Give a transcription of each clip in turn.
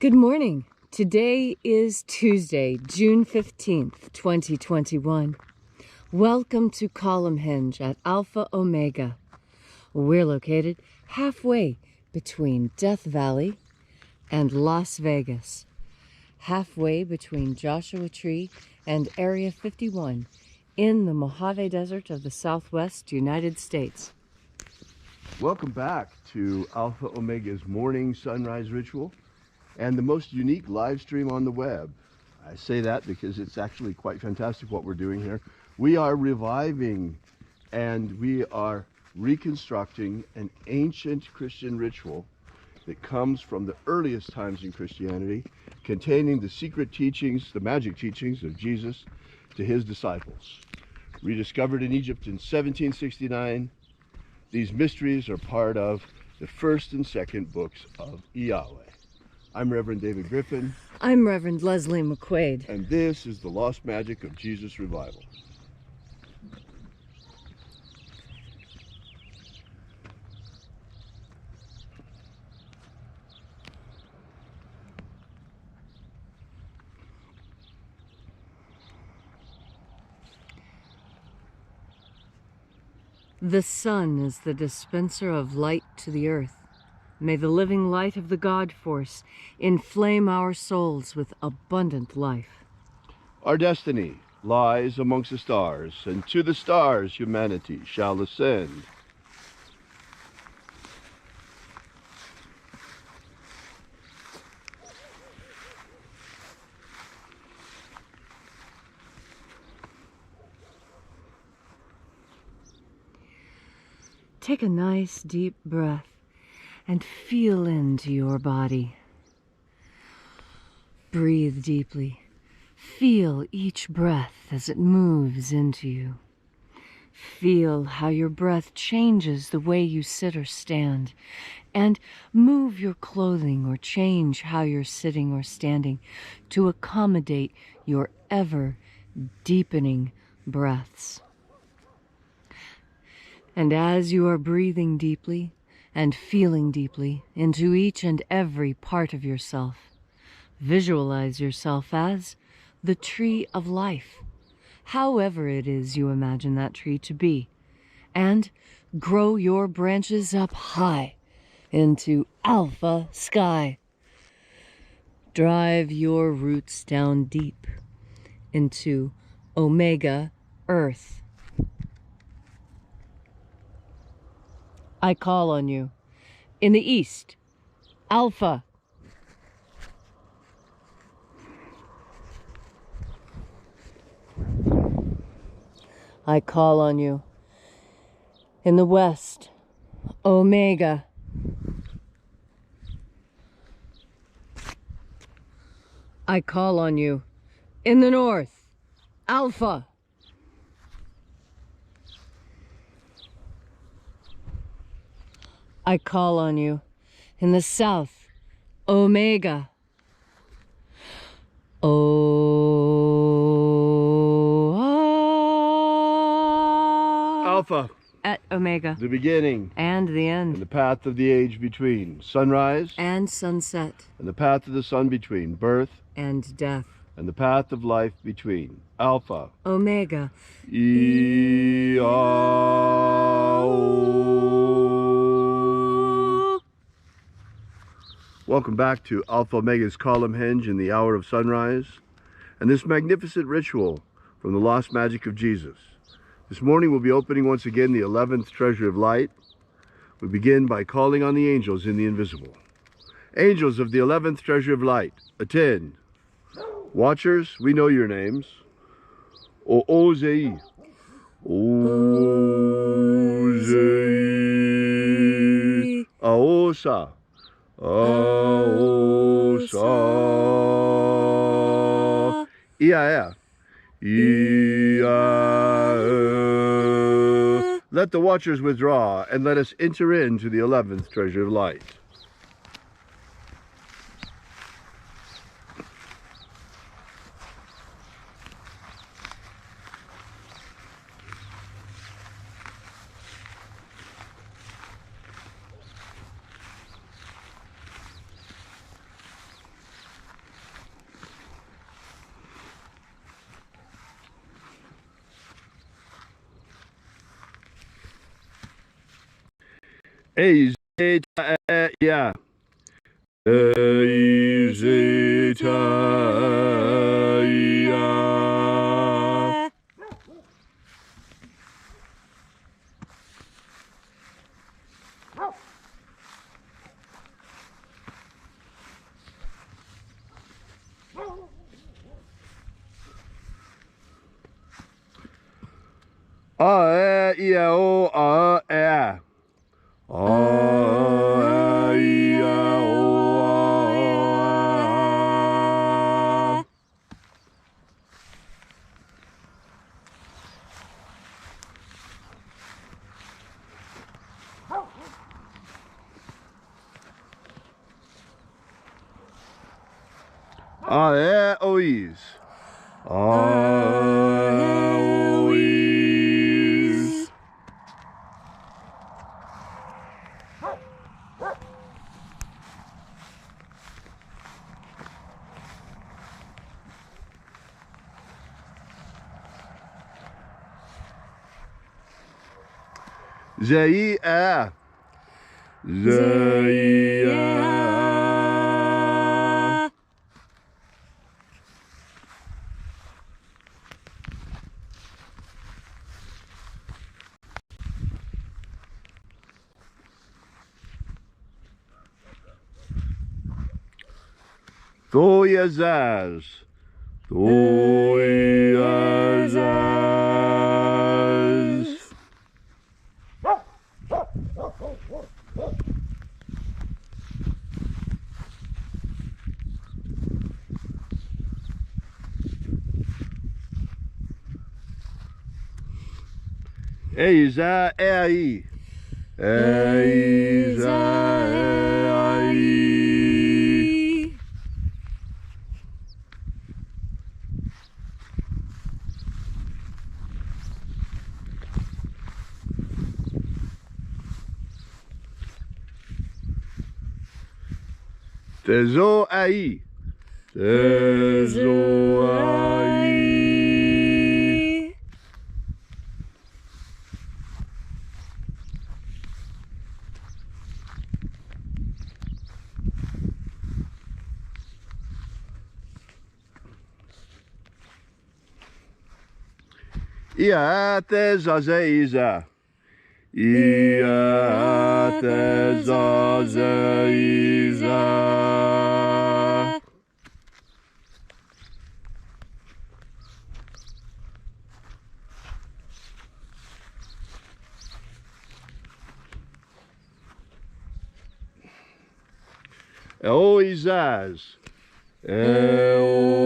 Good morning. Today is Tuesday, June 15th, 2021. Welcome to Column Hinge at Alpha Omega. We're located halfway between Death Valley and Las Vegas, halfway between Joshua Tree and Area 51 in the Mojave Desert of the Southwest United States. Welcome back to Alpha Omega's morning sunrise ritual and the most unique live stream on the web. I say that because it's actually quite fantastic what we're doing here. We are reviving and we are reconstructing an ancient Christian ritual that comes from the earliest times in Christianity, containing the secret teachings, the magic teachings of Jesus to his disciples. Rediscovered in Egypt in 1769, these mysteries are part of the first and second books of Yahweh. I'm Reverend David Griffin. I'm Reverend Leslie McQuaid. And this is the Lost Magic of Jesus Revival. The sun is the dispenser of light to the earth. May the living light of the God Force inflame our souls with abundant life. Our destiny lies amongst the stars, and to the stars humanity shall ascend. Take a nice deep breath and feel into your body. Breathe deeply. Feel each breath as it moves into you. Feel how your breath changes the way you sit or stand, and move your clothing or change how you're sitting or standing to accommodate your ever deepening breaths. And as you are breathing deeply and feeling deeply into each and every part of yourself, visualize yourself as the tree of life, however it is you imagine that tree to be, and grow your branches up high into alpha sky. Drive your roots down deep into omega earth. I call on you. In the east, Alpha. I call on you. In the west, Omega. I call on you. In the north, Alpha. I call on you. In the south, Omega. Alpha. At Omega. The beginning. And the end. And the path of the age between. Sunrise. And sunset. And the path of the sun between. Birth. And death. And the path of life between. Alpha. Omega. Welcome back to Alpha Omega's Column Hinge in the hour of sunrise and this magnificent ritual from the Lost Magic of Jesus. This morning we'll be opening once again the 11th treasure of light. We begin by calling on the angels in the invisible. Angels of the 11th treasure of light, attend. Watchers, we know your names. O-O-Z-E. O-Z-E. Aosa. Aosa. Ia. Let the watchers withdraw, and let us enter into the 11th treasure of light. A zeta ya. A zeta ya. A e o a e. A e o a. A e o is. A o is. Zei a. Zei a. Toyazaz. Toyazaz. Eiza ei. Eiza ei. Tezo ai. Tezo ai. Ia tezazeiza. Ia tezazeiza. Eoizaz. Eoizaz.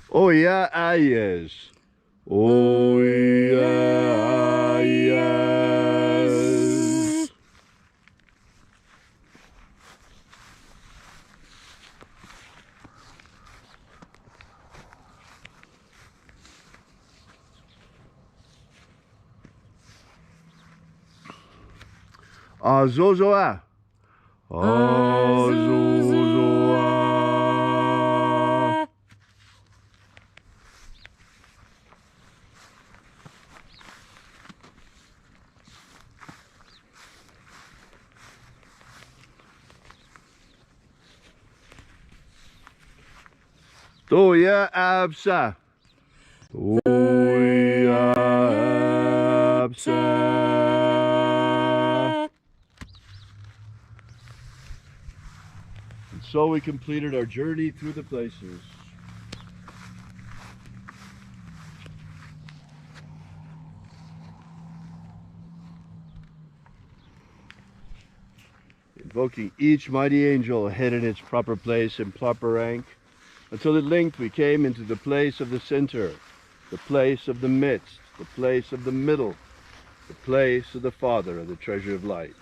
Oia aies. Oia aies. Azozoa. Azozoa. Toya absa. Toya absa. And so we completed our journey through the places. Invoking each mighty angel hid in its proper place and proper rank, until at length we came into the place of the center, the place of the midst, the place of the middle, the place of the Father of the treasure of light.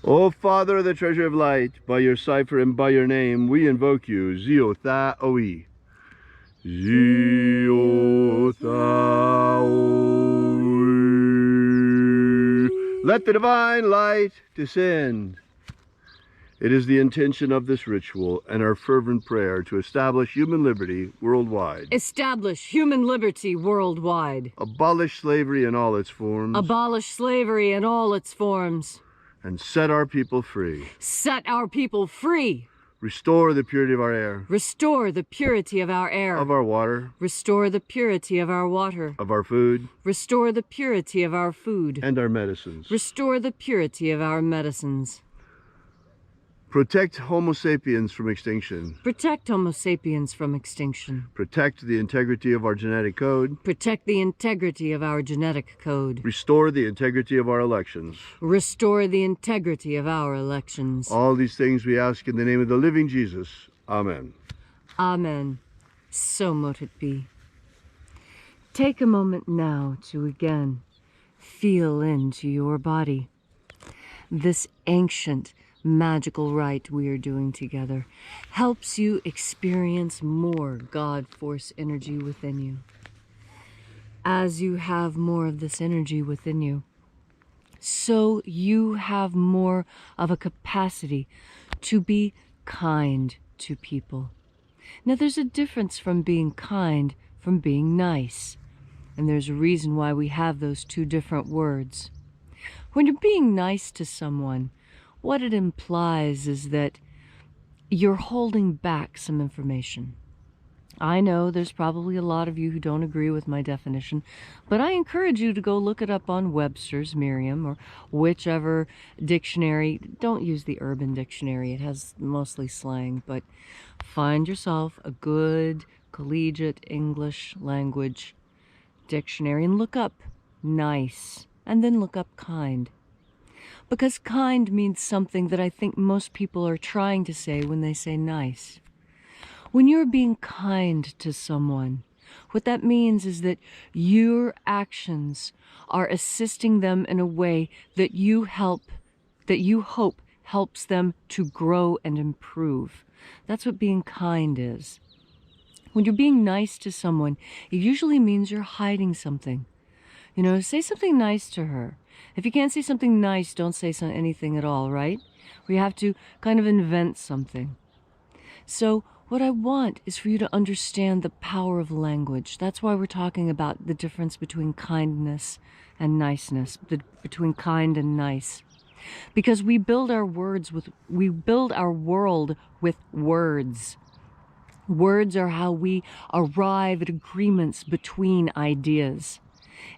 O Father of the treasure of light, by your cipher and by your name, we invoke you, Zio Tha Oi. Zio Tha Oi. Let the divine light descend. It is the intention of this ritual and our fervent prayer to establish human liberty worldwide. Establish human liberty worldwide. Abolish slavery in all its forms. Abolish slavery in all its forms. And set our people free. Set our people free. Restore the purity of our air. Restore the purity of our air. Of our water. Restore the purity of our water. Of our food. Restore the purity of our food. And our medicines. Restore the purity of our medicines. Protect Homo sapiens from extinction. Protect Homo sapiens from extinction. Protect the integrity of our genetic code. Protect the integrity of our genetic code. Restore the integrity of our elections. Restore the integrity of our elections. All these things we ask in the name of the living Jesus. Amen. Amen. So mote it be. Take a moment now to again feel into your body. This ancient magical rite we are doing together helps you experience more God force energy within you. As you have more of this energy within you, so you have more of a capacity to be kind to people. Now there's a difference from being kind from being nice, and there's a reason why we have those two different words. When you're being nice to someone, what it implies is that you're holding back some information. I know there's probably a lot of you who don't agree with my definition, but I encourage you to go look it up on Webster's, Merriam, or whichever dictionary. Don't use the Urban Dictionary. It has mostly slang, but find yourself a good collegiate English language dictionary and look up nice, and then look up kind. Because kind means something that I think most people are trying to say when they say nice. When you're being kind to someone, what that means is that your actions are assisting them in a way that you hope helps them to grow and improve. That's what being kind is. When you're being nice to someone, it usually means you're hiding something. You know, say something nice to her. If you can't say something nice, don't say anything at all, right? We have to kind of invent something. So what I want is for you to understand the power of language. That's why we're talking about the difference between kindness and niceness, between kind and nice. Because we build our world with words. Words are how we arrive at agreements between ideas.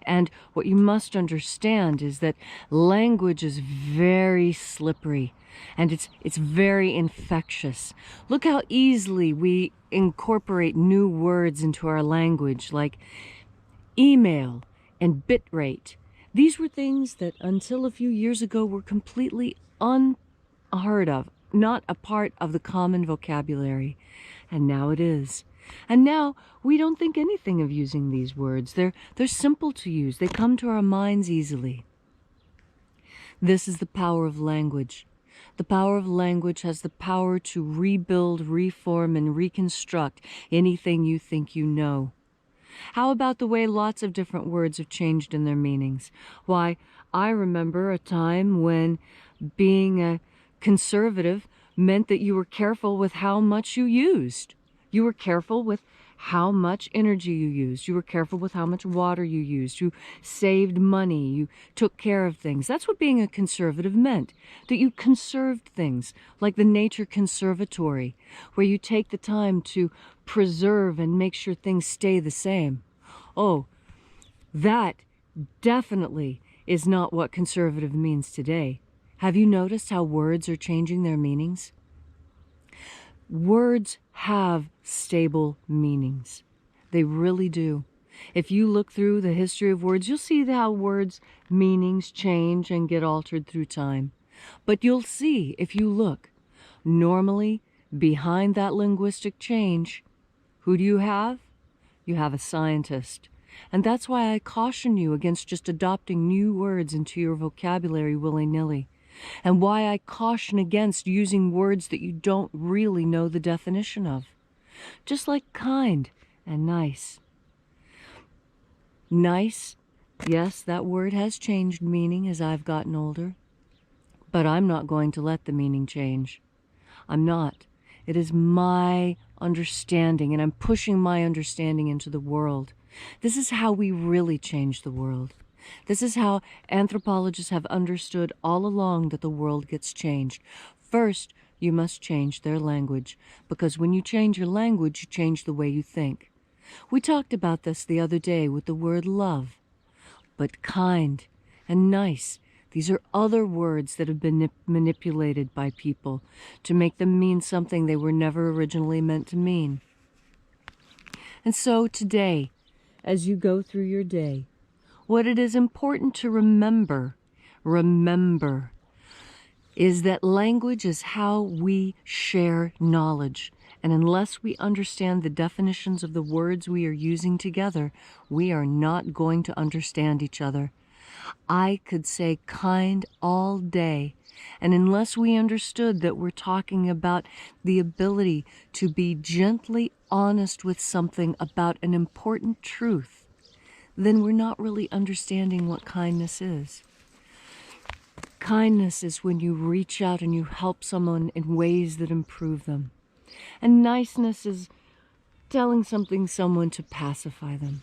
And what you must understand is that language is very slippery and it's very infectious. Look how easily we incorporate new words into our language, like email and bitrate. These were things that until a few years ago were completely unheard of, not a part of the common vocabulary. And now it is. And now we don't think anything of using these words. They're simple to use. They come to our minds easily. This is the power of language. The power of language has the power to rebuild, reform, and reconstruct anything you think you know. How about the way lots of different words have changed in their meanings? Why, I remember a time when being a conservative meant that you were careful with how much you used. You were careful with how much energy you used. You were careful with how much water you used. You saved money. You took care of things. That's what being a conservative meant, that you conserved things, like the Nature Conservatory, where you take the time to preserve and make sure things stay the same. Oh, that definitely is not what conservative means today. Have you noticed how words are changing their meanings? Words have stable meanings. They really do. If you look through the history of words, you'll see how words' meanings change and get altered through time. But you'll see, if you look, normally behind that linguistic change, who do you have? You have a scientist. And that's why I caution you against just adopting new words into your vocabulary willy-nilly. and why I caution against using words that you don't really know the definition of. Just like kind and nice. Nice, yes, that word has changed meaning as I've gotten older, but I'm not going to let the meaning change. I'm not. It is my understanding, and I'm pushing my understanding into the world. This is how we really change the world. This is how anthropologists have understood all along that the world gets changed. First, you must change their language, because when you change your language, you change the way you think. We talked about this the other day with the word love. But kind and nice, these are other words that have been manipulated by people to make them mean something they were never originally meant to mean. And so today, as you go through your day, what it is important to remember is that language is how we share knowledge. And unless we understand the definitions of the words we are using together, we are not going to understand each other. I could say kind all day, and unless we understood that we're talking about the ability to be gently honest with something about an important truth, then we're not really understanding what kindness is. Kindness is when you reach out and you help someone in ways that improve them. And niceness is telling someone to pacify them.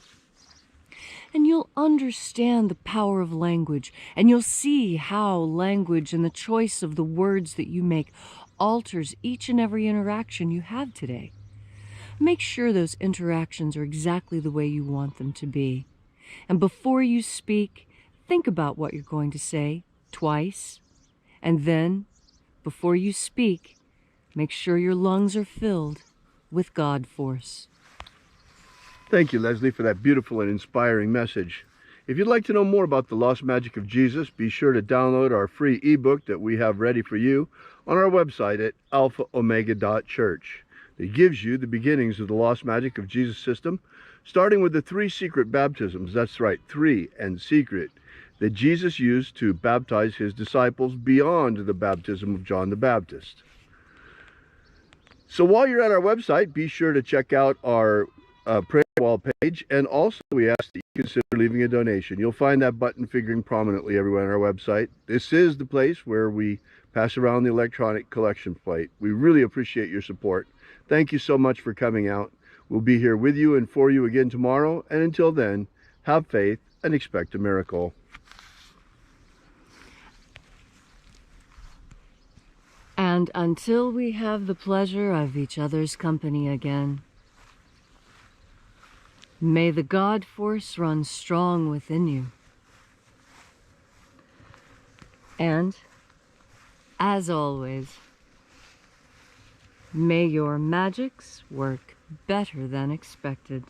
And you'll understand the power of language, and you'll see how language and the choice of the words that you make alters each and every interaction you have today. Make sure those interactions are exactly the way you want them to be. And before you speak, think about what you're going to say twice. And then, before you speak, make sure your lungs are filled with God force. Thank you, Leslie, for that beautiful and inspiring message. If you'd like to know more about the lost magic of Jesus, be sure to download our free ebook that we have ready for you on our website at alphaomega.church. It gives you the beginnings of the lost magic of Jesus system, starting with the 3 secret baptisms. That's right, 3 and secret, that Jesus used to baptize his disciples beyond the baptism of John the Baptist. So while you're at our website, be sure to check out our prayer wall page, and also we ask that you consider leaving a donation. You'll find that button figuring prominently everywhere on our website. This is the place where we pass around the electronic collection plate. We really appreciate your support. Thank you so much for coming out. We'll be here with you and for you again tomorrow, and until then, have faith and expect a miracle. And until we have the pleasure of each other's company again, may the God force run strong within you. And, as always, may your magics work better than expected.